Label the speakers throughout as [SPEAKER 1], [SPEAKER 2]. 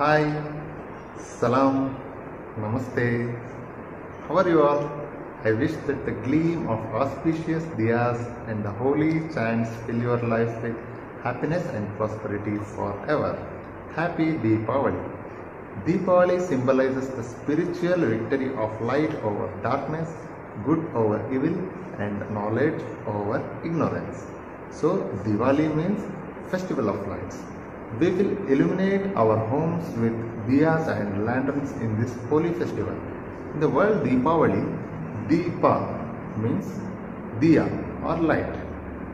[SPEAKER 1] Hi, Salam, Namaste. How are you all? I wish that the gleam of auspicious diyas and the holy chants fill your life with happiness and prosperity forever. Happy Deepavali. Deepavali symbolizes the spiritual victory of light over darkness, good over evil, and knowledge over ignorance. So, Diwali means Festival of Lights. We will illuminate our homes with diyas and lanterns in this holy festival. In the word Deepavali, Deepa means diya or light.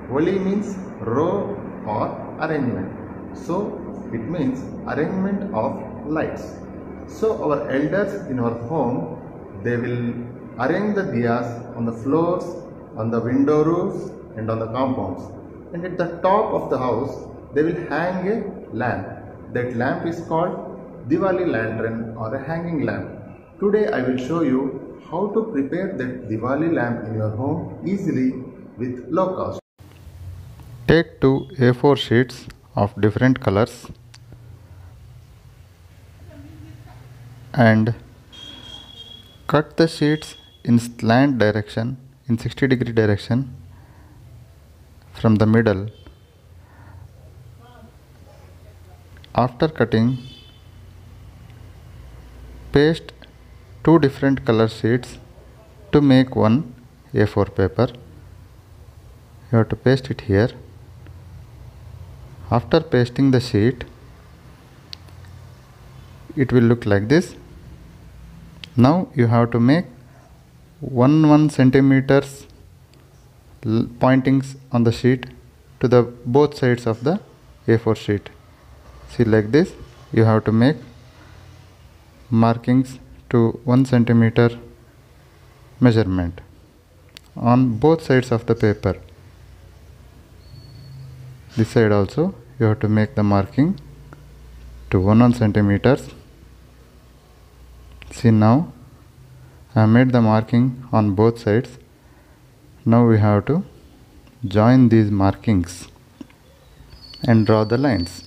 [SPEAKER 1] Vali means row or arrangement. So it means arrangement of lights. So our elders in our home, they will arrange the diyas on the floors, on the window roofs and on the compounds. And at the top of the house, they will hang a lamp. That lamp is called Diwali lantern or a hanging lamp. Today I will show you how to prepare that Diwali lamp in your home easily with low cost.
[SPEAKER 2] Take two A4 sheets of different colors and cut the sheets in slant direction, in 60-degree direction from the middle. After cutting, paste two different color sheets to make one A4 paper. You have to paste it here. After pasting the sheet, it will look like this. Now you have to make 1 centimeters pointings on the sheet to the both sides of the A4 sheet. See, like this you have to make markings to 1 centimeter measurement on both sides of the paper. This side also you have to make the marking to 1 centimeters. See, now I have made the marking on both sides. Now we have to join these markings and draw the lines.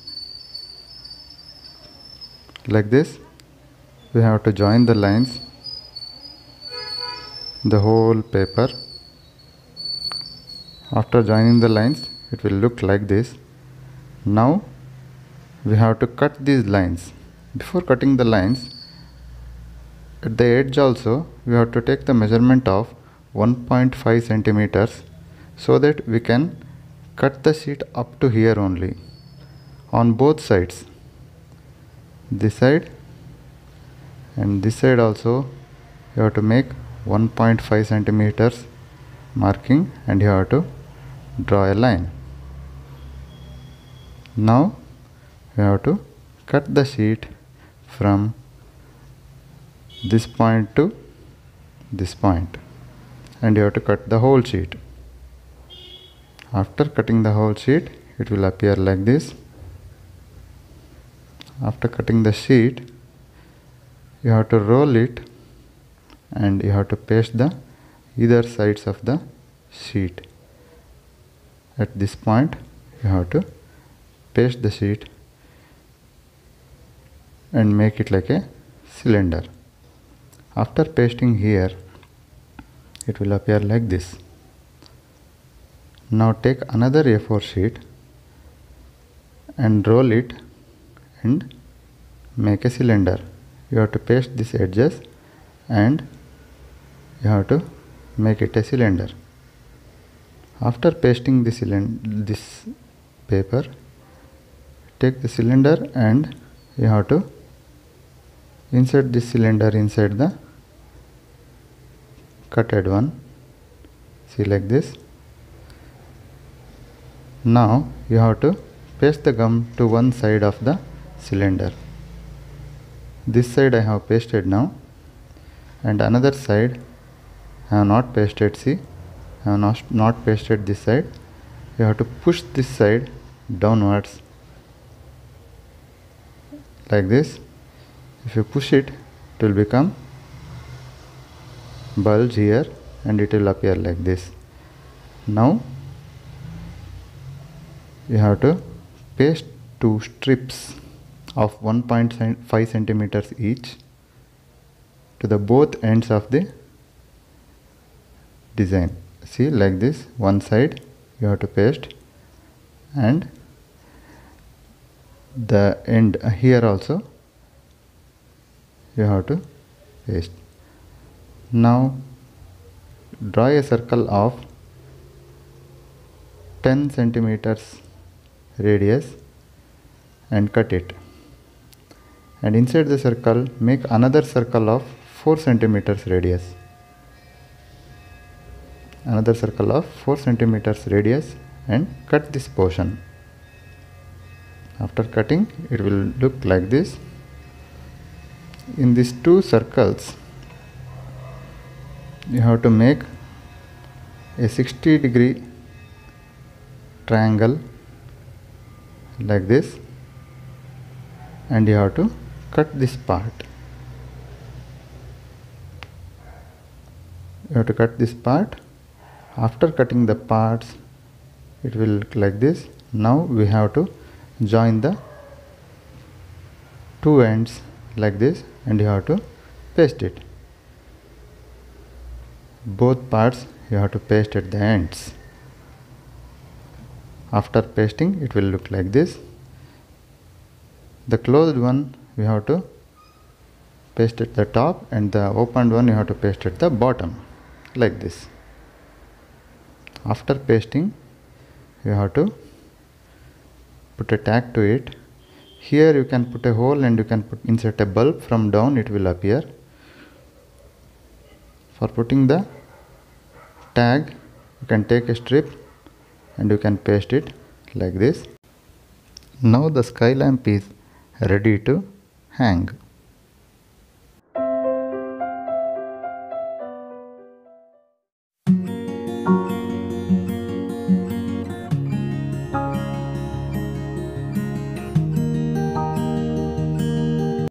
[SPEAKER 2] Like this we have to join the lines, the whole paper. After joining the lines, it will look like this. Now we have to cut these lines. Before cutting the lines, at the edge also we have to take the measurement of 1.5 centimeters so that we can cut the sheet up to here only on both sides. This side and this side also you have to make 1.5 centimeters marking and you have to draw a line. Now you have to cut the sheet from this point to this point and you have to cut the whole sheet. After cutting the whole sheet, it will appear like this. After cutting the sheet, you have to roll it and you have to paste the either sides of the sheet. At this point you have to paste the sheet and make it like a cylinder. After pasting here, it will appear like this. Now take another A4 sheet and roll it and make a cylinder. You have to paste these edges and you have to make it a cylinder. After pasting this paper, take the cylinder and you have to insert this cylinder inside the cutted one. See, like this. Now you have to paste the gum to one side of the cylinder. This side I have pasted now and another side I have not pasted. See, I have not pasted this side. You have to push this side downwards like this. If you push it, it will become bulge here and it will appear like this. Now you have to paste two strips of 1.5 centimeters each to the both ends of the design. See, like this, one side you have to paste and the end here also you have to paste. Now draw a circle of 10 centimeters radius and cut it, and inside the circle make another circle of 4 centimeters radius, another circle of 4 centimeters radius, and cut this portion. After cutting, it will look like this. In these two circles you have to make a 60-degree triangle like this, and you have to cut this part. You have to cut this part. After cutting the parts, it will look like this. Now we have to join the two ends like this, and you have to paste it. Both parts you have to paste at the ends. After pasting, it will look like this. The closed one we have to paste at the top, and the opened one you have to paste at the bottom like this. After pasting, you have to put a tag to it. Here you can put a hole and you can insert a bulb. From down it will appear. For putting the tag, you can take a strip and you can paste it like this. Now the sky lamp is ready to hang.